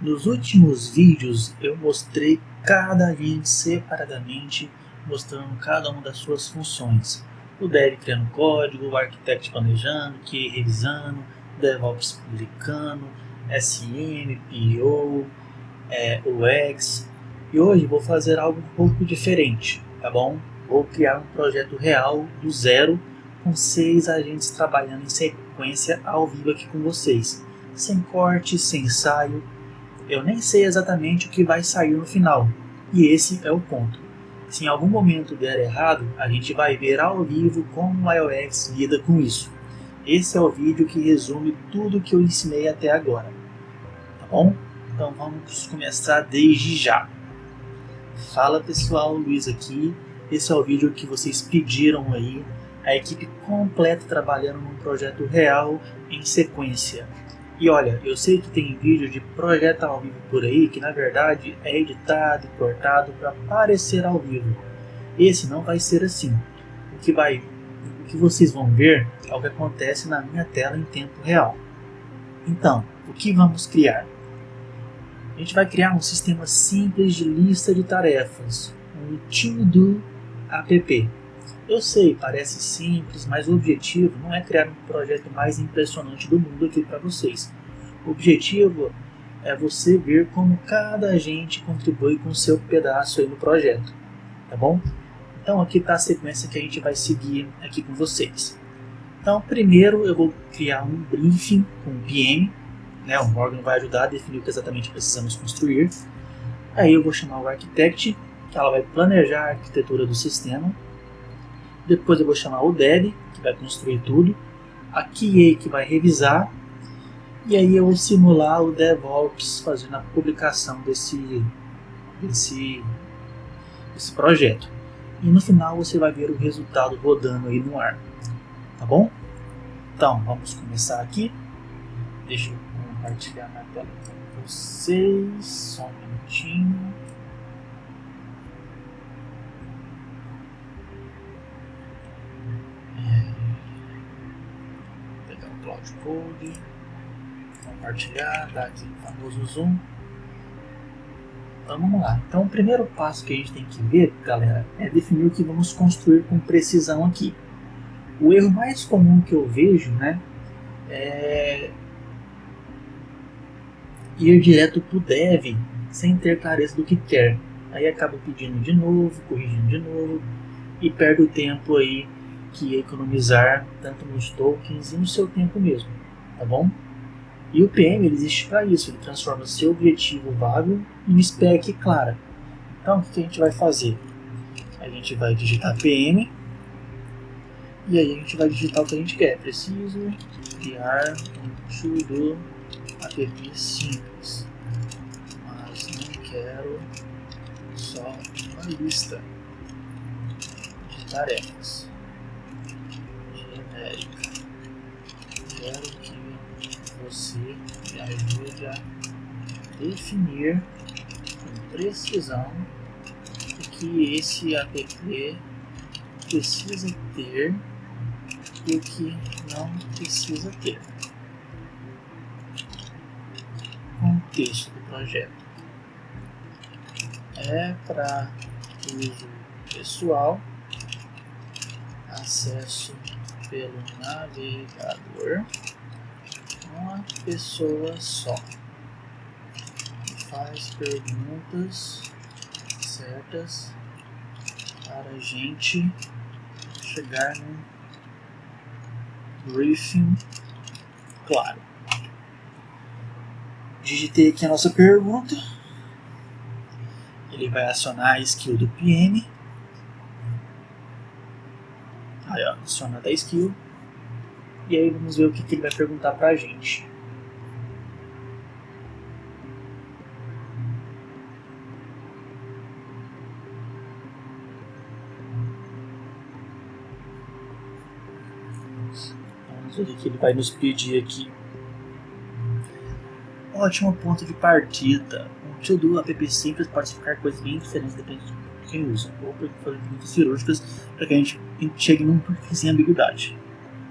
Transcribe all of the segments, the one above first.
Nos últimos vídeos eu mostrei cada agente separadamente, mostrando cada uma das suas funções. O Dev criando código, o Architect planejando, QA revisando, o DevOps publicando, SM, PO, UX. E hoje vou fazer algo um pouco diferente, tá bom? Vou criar um projeto real do zero com 6 agentes trabalhando em sequência ao vivo aqui com vocês, sem corte, sem ensaio. Eu nem sei exatamente o que vai sair no final, e esse é o ponto. Se em algum momento der errado, a gente vai ver ao vivo como a UX lida com isso. Esse é o vídeo que resume tudo que eu ensinei até agora, tá bom? Então vamos começar desde já. Fala pessoal, Luiz aqui. Esse é o vídeo que vocês pediram aí, a equipe completa trabalhando num projeto real em sequência. E olha, eu sei que tem vídeo de projeto ao vivo por aí que na verdade é editado e cortado para parecer ao vivo. Esse não vai ser assim. O que vocês vão ver é o que acontece na minha tela em tempo real. Então, o que vamos criar? A gente vai criar um sistema simples de lista de tarefas, um To-Do app. Eu sei, parece simples, mas o objetivo não é criar um projeto mais impressionante do mundo aqui para vocês. O objetivo é você ver como cada agente contribui com o seu pedaço aí no projeto, tá bom? Então aqui está a sequência que a gente vai seguir aqui com vocês. Então primeiro eu vou criar um briefing com o PM, né? O Morgan vai ajudar a definir o que exatamente precisamos construir. Aí eu vou chamar o Architect, que ela vai planejar a arquitetura do sistema. Depois eu vou chamar o Dev, que vai construir tudo. A QA, que vai revisar. E aí eu vou simular o DevOps fazendo a publicação desse projeto. E no final você vai ver o resultado rodando aí no ar. Tá bom? Então vamos começar aqui. Deixa eu compartilhar na tela com vocês. Só um minutinho. Pegar o Cloud Code. Compartilhar, dar aqui o famoso zoom. Então vamos lá. Então o primeiro passo que a gente tem que ver, galera, é definir o que vamos construir com precisão aqui. O erro mais comum que eu vejo, né, é ir direto para o dev sem ter clareza do que quer. Aí acaba pedindo de novo, corrigindo de novo e perde o tempo aí que ia economizar tanto nos tokens e no seu tempo mesmo, tá bom? E o PM ele existe para isso, ele transforma seu objetivo vago em uma spec clara. Então o que a gente vai fazer? A gente vai digitar PM e aí a gente vai digitar o que a gente quer. Preciso criar um To-Do app simples, mas não quero só uma lista de tarefas genérica. Quero que você me ajude a definir com precisão o que esse app precisa ter e o que não precisa ter. Contexto do projeto é para uso pessoal, acesso pelo navegador, uma pessoa só, faz perguntas certas para a gente chegar num briefing claro. Digitei aqui a nossa pergunta, ele vai acionar a skill do PM, aí ó, aciona a skill, e aí vamos ver o que ele vai perguntar pra gente. Vamos ver o que ele vai nos pedir aqui. Ótimo ponto de partida. Um To-Do app simples pode explicar coisas bem diferentes dependendo de quem usa, ou fazer perguntas cirúrgicas para que a gente chegue num perfil sem ambiguidade.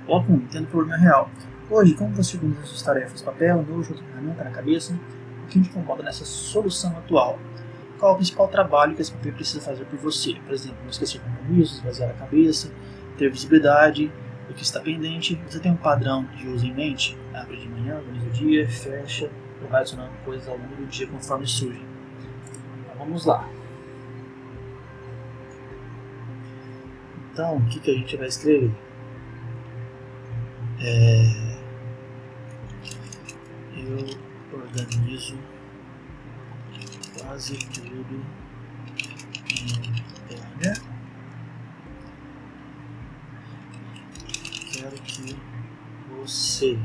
Bloco 1. Tendo problema real. Hoje, como você organiza suas tarefas? Papel, nojo, outra ferramenta na cabeça? o que te incomoda nessa solução atual. Qual é o principal trabalho que esse PP precisa fazer por você? Por exemplo, não esquecer compromissos, esvaziar a cabeça, ter visibilidade do que está pendente. Você tem um padrão de uso em mente? Abre de manhã, organiza o dia, fecha, ou vai adicionando coisas ao longo do dia conforme surgem. Então, vamos lá. Então, o que a gente vai escrever? Eu organizo quase tudo em planner. Quero que você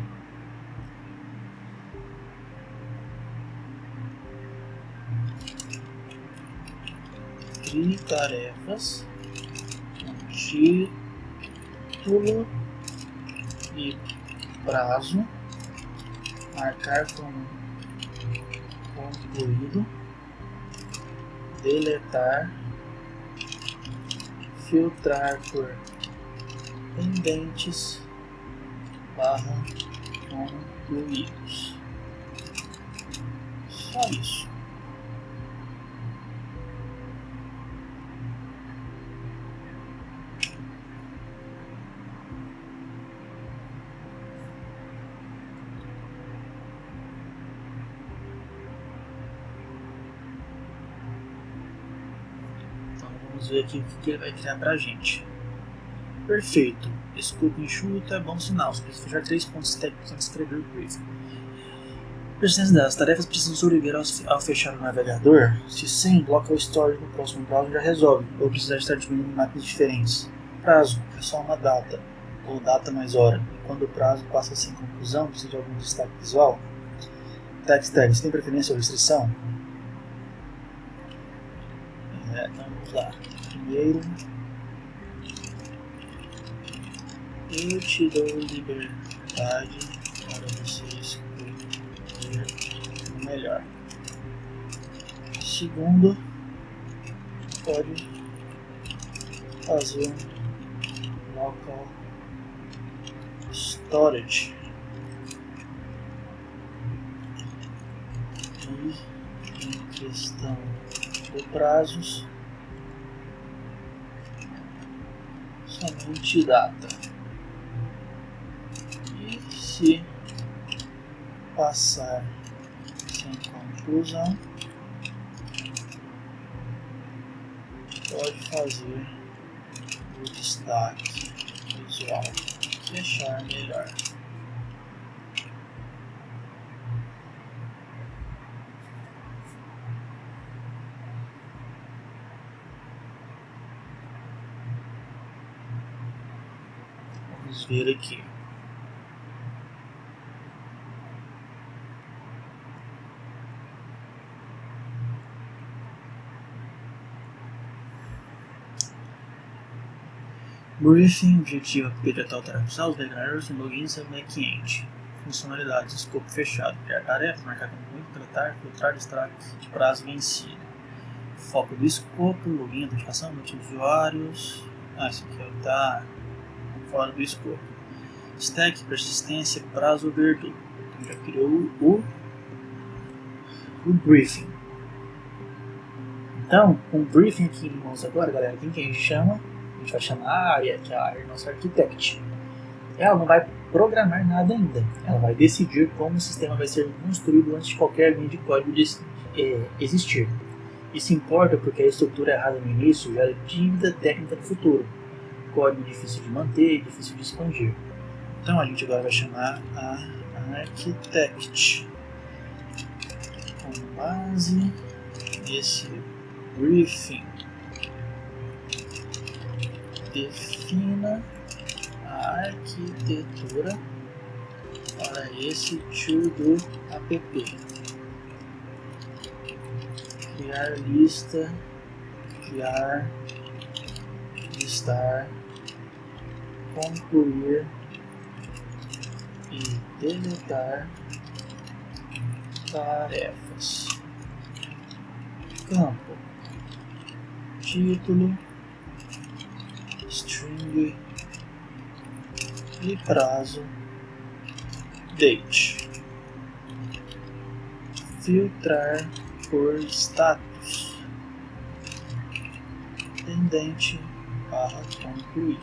crie tarefas com título e prazo, marcar como concluído, deletar, filtrar por pendentes / concluídos. Só isso. Vamos ver aqui o que ele vai criar pra gente. Perfeito. Escopo enxuto é bom sinal. Você precisa fechar 3 pontos técnicos antes de escrever o briefing. Persistência das tarefas precisam sobreviver ao fechar o navegador? Se sim, local storage no próximo browser já resolve, ou precisar estar disponível em máquinas diferentes. Prazo é só uma data, ou data mais hora. E quando o prazo passa sem conclusão, precisa de algum destaque visual? Text tags, tem preferência ou restrição? Então vamos lá. Primeiro, eu te dou liberdade para você escolher o melhor. Segundo, pode fazer um local storage e em questão de prazos, somente data. E se passar sem conclusão, pode fazer o destaque visual, fechar melhor. Vamos ver aqui. Briefing, objetivo, APP de alterar os declaradores, logins e cliente. Funcionalidades, escopo fechado, criar tarefas, marcar como deletar, filtrar, destaque de prazo vencido. Foco do escopo, login, autenticação, notícia de usuários. Isso aqui está fora do escopo. Stack, persistência, prazo, verdura. Então já criou o briefing. Então, com o briefing aqui em mãos agora, galera, quem que a gente chama? A gente vai chamar a área, que é a área nossa arquitect. Ela não vai programar nada ainda. Ela vai decidir como o sistema vai ser construído antes de qualquer linha de código existir. Isso importa porque a estrutura errada no início gera dívida técnica no futuro. Código difícil de manter, difícil de expandir. Então a gente agora vai chamar a architect. Com base nesse briefing, defina a arquitetura para esse tool do app. Criar lista, criar, listar, concluir e deletar tarefas. Campo, título, string e prazo, date. filtrar por status pendente para concluir.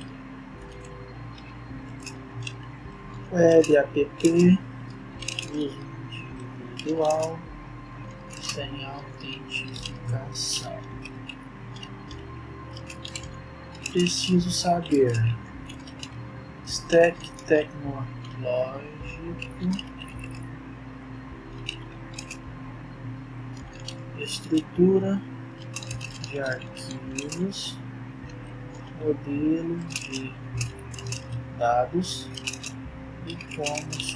Web app uso individual sem autentificação. Preciso saber stack tecnológico, estrutura de arquivos, modelo de dados e como os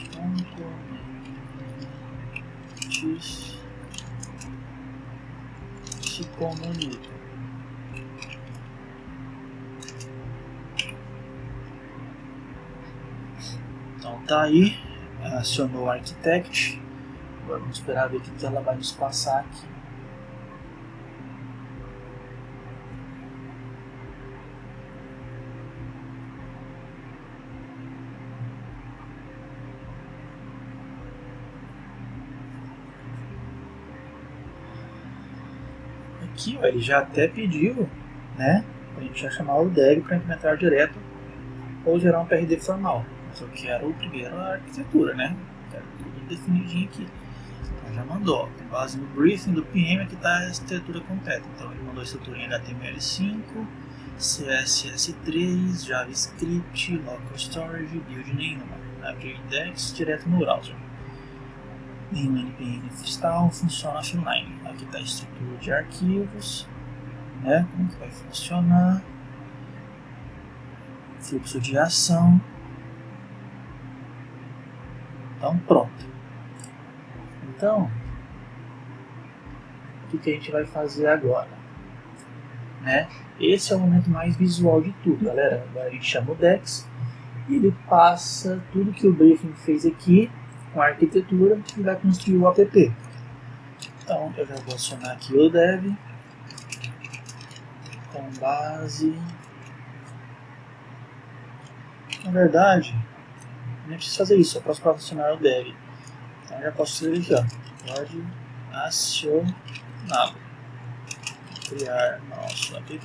componentes se comunicam. Então tá aí, acionou o Architect. Agora vamos esperar ver o que ela vai nos passar aqui. Aqui, ó, ele já até pediu, né, a gente já chamar o dev para implementar direto ou gerar um PRD formal. Mas eu quero primeiro a arquitetura, né? Quero tudo definidinho aqui. Então já mandou, ó, com base no briefing do PM que está a estrutura completa. Então ele mandou a estrutura em HTML5, CSS3, JavaScript, Local Storage, build nenhuma. Abre index direto no browser. Nenhum npm install, funciona offline. Aqui está a estrutura de arquivos, né? Como que vai funcionar? Fluxo de ação. Então pronto. Então, o que a gente vai fazer agora? Né? Esse é o momento mais visual de tudo, galera. Agora a gente chama o Dex e ele passa tudo que o briefing fez aqui com a arquitetura e vai construir o app. Então eu já vou acionar aqui o dev com base. Na verdade, nem preciso fazer isso, eu posso acionar o dev. Então eu já posso escrever aqui, ó. Pode acionar. Criar nosso app.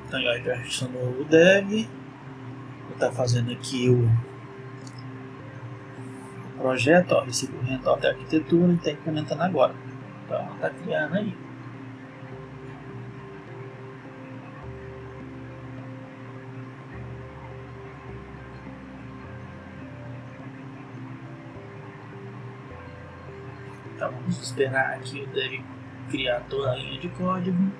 Então já adicionou o dev. Ele está fazendo aqui o projeto, ó, recebi o handout da arquitetura e está implementando agora. Então está criando aí. Então vamos esperar aqui o dev criar toda a linha de código.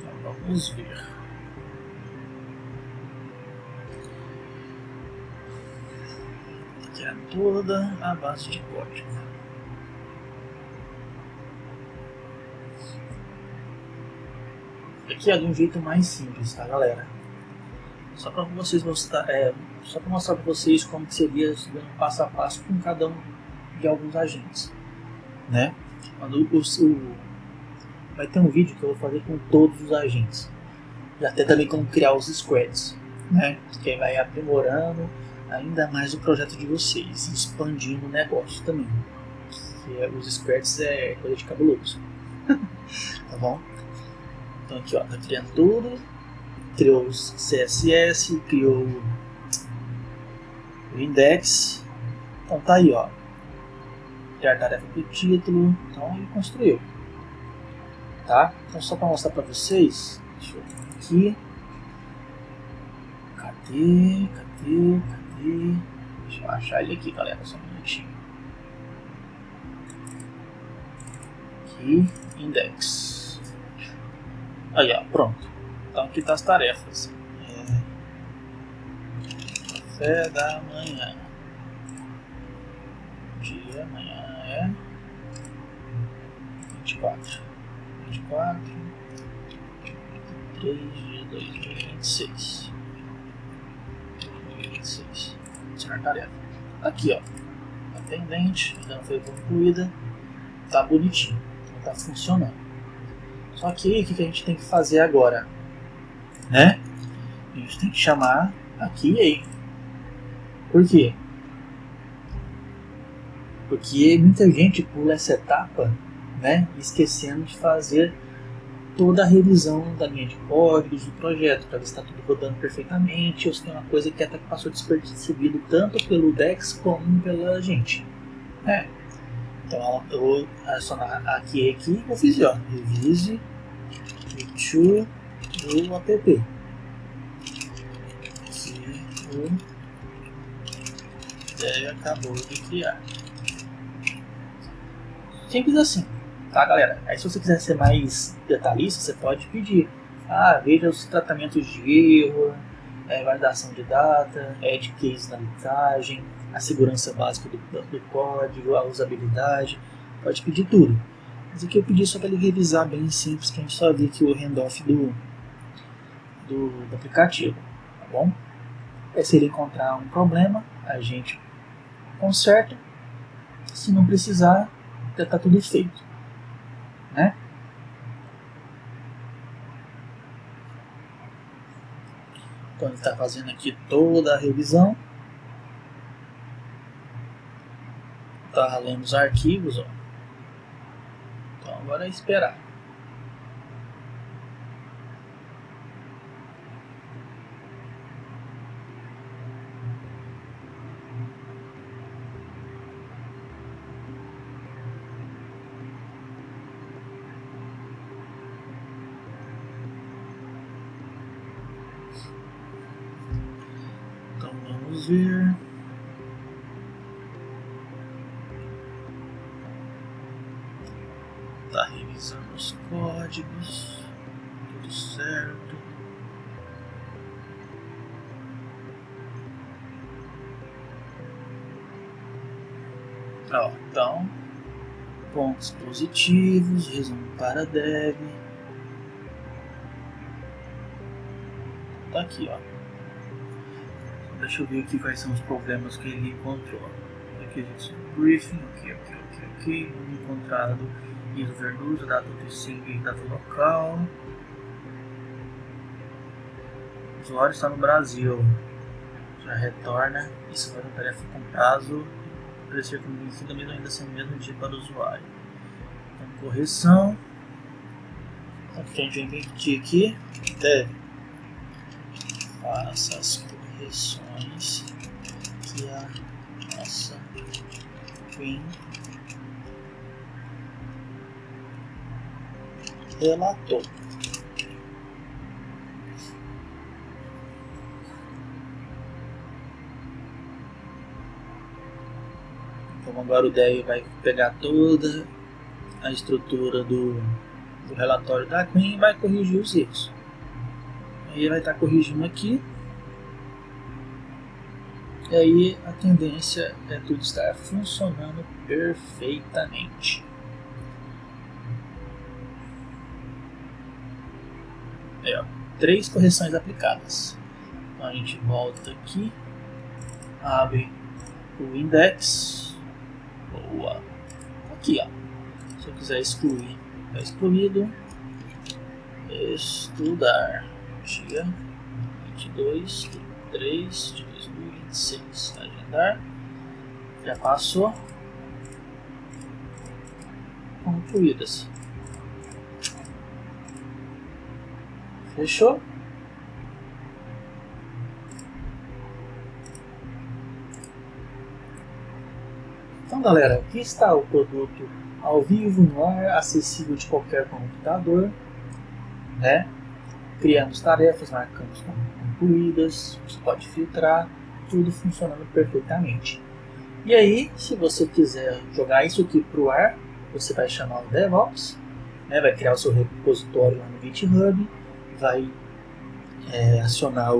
Então, vamos ver. Aqui é toda a base de código. Aqui é de um jeito mais simples, tá, galera? Só para vocês mostrar, só para mostrar para vocês como que seria um passo a passo com cada um de alguns agentes, né? Vai ter um vídeo que eu vou fazer com todos os agentes, já até também como criar os squads, né? Que vai aprimorando ainda mais o projeto de vocês, expandindo o negócio também. Que os squads é coisa de cabuloso, tá bom? Então aqui, ó, tá criando tudo, criou o CSS, criou o index, então tá aí, ó, criar tarefa do título, então ele construiu, tá? Então só para mostrar para vocês, deixa eu ver aqui, cadê, deixa eu achar ele aqui, galera, só um minutinho, aqui, index. Aí, ó, pronto. Então aqui tá as tarefas. Café da manhã. Dia, amanhã é 24. 3 de 2026. 2026. Adicionar tarefa. Aqui, ó. Tá pendente, ainda não foi concluída. Tá bonitinho. Então tá funcionando. Só que aí, o que a gente tem que fazer agora? Né? A gente tem que chamar aqui e aí. Por quê? Porque muita gente pula essa etapa, né, esquecendo de fazer toda a revisão da linha de códigos do projeto, para ver se está tudo rodando perfeitamente, ou se tem uma coisa que até passou despercebido tanto pelo Dex como pela gente. Né? Então eu vou adicionar aqui e eu fiz, ó, revise to do app que o Dev acabou de criar. Simples assim, tá, galera? Aí se você quiser ser mais detalhista, você pode pedir. Veja os tratamentos de erro, validação de data, edge case na listagem, a segurança básica do código, a usabilidade. Pode pedir tudo. Mas aqui eu pedi só para ele revisar bem simples, para a gente só ver aqui o handoff do aplicativo, tá bom? Se ele encontrar um problema, a gente conserta. Se não precisar, já está tudo feito, né? Então ele está fazendo aqui toda a revisão, está ralando os arquivos, ó. Então agora é esperar. Vamos ver. Tá revisando os códigos. Tudo certo. Ó, então, pontos positivos, resumo para dev. Tá aqui, ó. Deixa eu ver aqui quais são os problemas que ele encontrou. Aqui a gente tem briefing, ok. Encontrado ISO Verdusa, data do sim e data local. O usuário está no Brasil. Já retorna. Isso vai uma tarefa com prazo. Parecer como vencida mesmo ainda sendo o mesmo dia para o usuário. Então, correção. Aqui a gente vai repetir aqui. Deve. Faça as correções que a nossa Queen relatou. Então agora o Dev vai pegar toda a estrutura do relatório da Queen e vai corrigir os erros. Aí ele vai estar corrigindo aqui. E aí a tendência é tudo estar funcionando perfeitamente. Aí, ó, 3 correções aplicadas. Então a gente volta aqui, abre o index. Boa. Aqui, ó. Se eu quiser excluir, está excluído. Estudar. Dia 22 de 3 de 2026. Agendar. Já passou. Concluídas. Fechou? Então, galera, aqui está o produto ao vivo, no ar, acessível de qualquer computador, né? Criamos tarefas, marcamos como concluídas, você pode filtrar, tudo funcionando perfeitamente. E aí, se você quiser jogar isso aqui para o ar, você vai chamar o DevOps, né? Vai criar o seu repositório lá no GitHub, vai acionar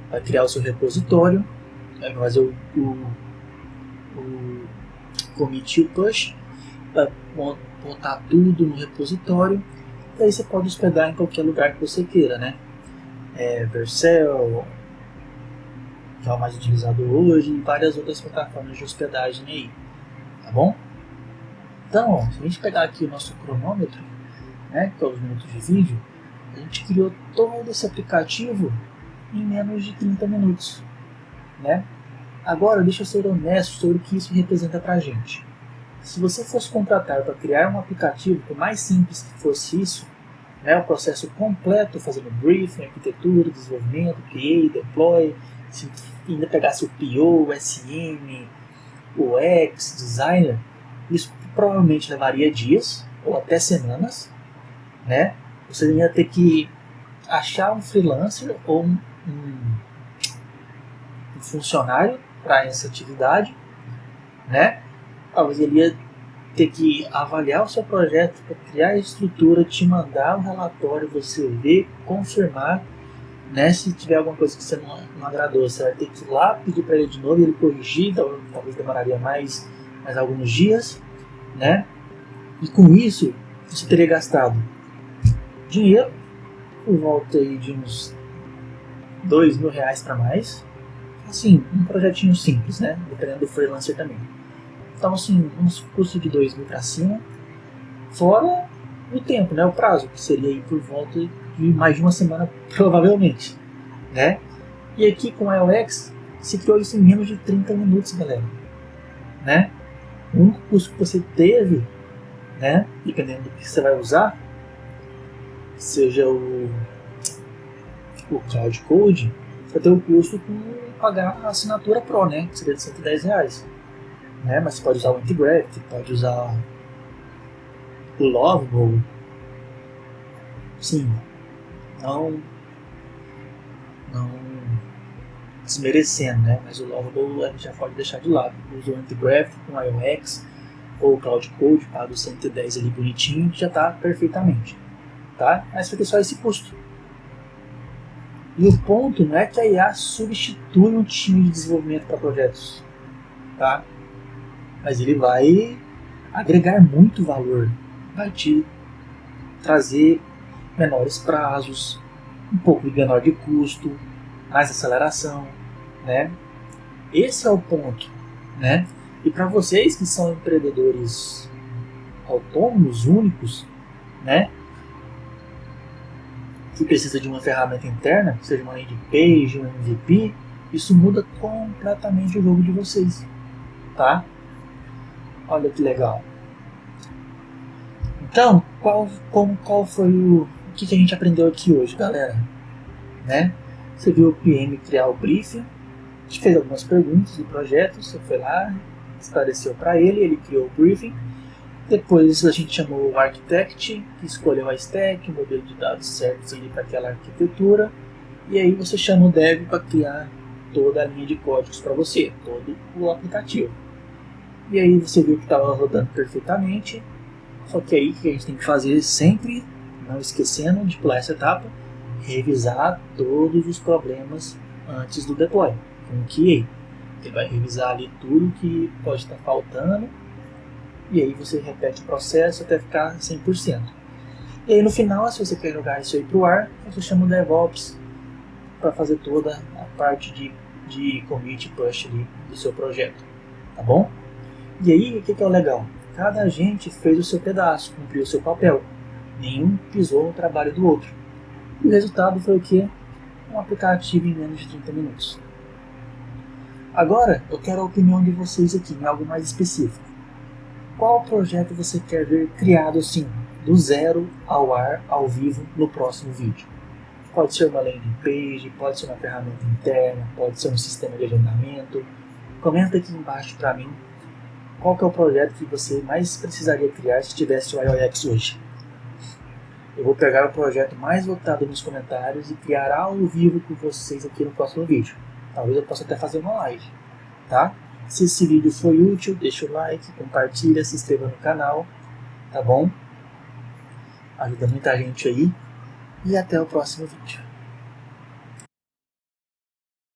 vai criar o seu repositório, vai fazer o commit e o push, vai botar tudo no repositório E aí você pode hospedar em qualquer lugar que você queira, né? Vercel, que é o mais utilizado hoje, e várias outras plataformas de hospedagem aí, tá bom? Então, ó, se a gente pegar aqui o nosso cronômetro, né, que é os minutos de vídeo, a gente criou todo esse aplicativo em menos de 30 minutos, né? Agora, deixa eu ser honesto sobre o que isso representa pra gente. Se você fosse contratar para criar um aplicativo, por mais simples que fosse isso, né, o processo completo, fazendo briefing, arquitetura, desenvolvimento, PA, deploy, se ainda pegasse o PO, o SM, o X, designer, isso provavelmente levaria dias ou até semanas, né? Você ia ter que achar um freelancer ou um funcionário para essa atividade, né? Talvez ele ia ter que avaliar o seu projeto para criar a estrutura, te mandar um relatório, você ver, confirmar, né? Se tiver alguma coisa que você não agradou, você vai ter que ir lá pedir para ele de novo e ele corrigir, talvez demoraria mais alguns dias, né? E com isso você teria gastado dinheiro por volta aí de uns R$2.000 para mais. Assim, um projetinho simples, né? Dependendo do freelancer também. Então, assim, uns custos de 2.000 para cima, fora o tempo, né? O prazo, que seria aí por volta de mais de uma semana, provavelmente, né? E aqui com o iOS, se criou isso em menos de 30 minutos, galera, né? O único custo que você teve, né? Dependendo do que você vai usar, seja o Cloud Code, vai ter o custo com pagar a assinatura Pro, né? Que seria de R$110. Né? Mas você pode usar o Integrate, pode usar o Lovable. Sim, não desmerecendo, né? Mas o Lovable a gente já pode deixar de lado. Usa o Integrate com iOS ou o Cloud Code, paga os 110 ali bonitinho, que já está perfeitamente, tá? Mas vai ter só esse custo. E o ponto não é que a IA substitui um time de desenvolvimento para projetos, tá? Mas ele vai agregar muito valor, vai te trazer menores prazos, um pouco menor de custo, mais aceleração, né? Esse é o ponto, né? E para vocês que são empreendedores autônomos, únicos, né? Que precisa de uma ferramenta interna, seja uma landing page, um MVP, isso muda completamente o jogo de vocês, tá? Olha que legal. Então, qual foi o que a gente aprendeu aqui hoje, galera? Né? Você viu o PM criar o briefing, a gente fez algumas perguntas do projeto, você foi lá, esclareceu para ele, ele criou o briefing. Depois a gente chamou o architect, que escolheu a stack, o modelo de dados certos ali para aquela arquitetura, e aí você chama o dev para criar toda a linha de códigos para você, todo o aplicativo. E aí você viu que estava rodando perfeitamente, só que aí o que a gente tem que fazer sempre, não esquecendo de pular essa etapa, revisar todos os problemas antes do deploy, com o QA. Ele vai revisar ali tudo que pode estar faltando, e aí você repete o processo até ficar 100%. E aí no final, se você quer jogar isso aí para o ar, você chama o DevOps para fazer toda a parte de commit push ali do seu projeto, tá bom? E aí, o que é o legal? Cada agente fez o seu pedaço, cumpriu o seu papel. Nenhum pisou no trabalho do outro. E o resultado foi o quê? Um aplicativo em menos de 30 minutos. Agora, eu quero a opinião de vocês aqui em algo mais específico. Qual projeto você quer ver criado assim, do zero ao ar, ao vivo, no próximo vídeo? Pode ser uma landing page, pode ser uma ferramenta interna, pode ser um sistema de agendamento. Comenta aqui embaixo para mim qual que é o projeto que você mais precisaria criar se tivesse o iOS hoje. Eu vou pegar o projeto mais votado nos comentários e criar ao vivo com vocês aqui no próximo vídeo. Talvez eu possa até fazer uma live, tá? Se esse vídeo foi útil, deixa o like, compartilha, se inscreva no canal, tá bom? Ajuda muita gente aí. E até o próximo vídeo.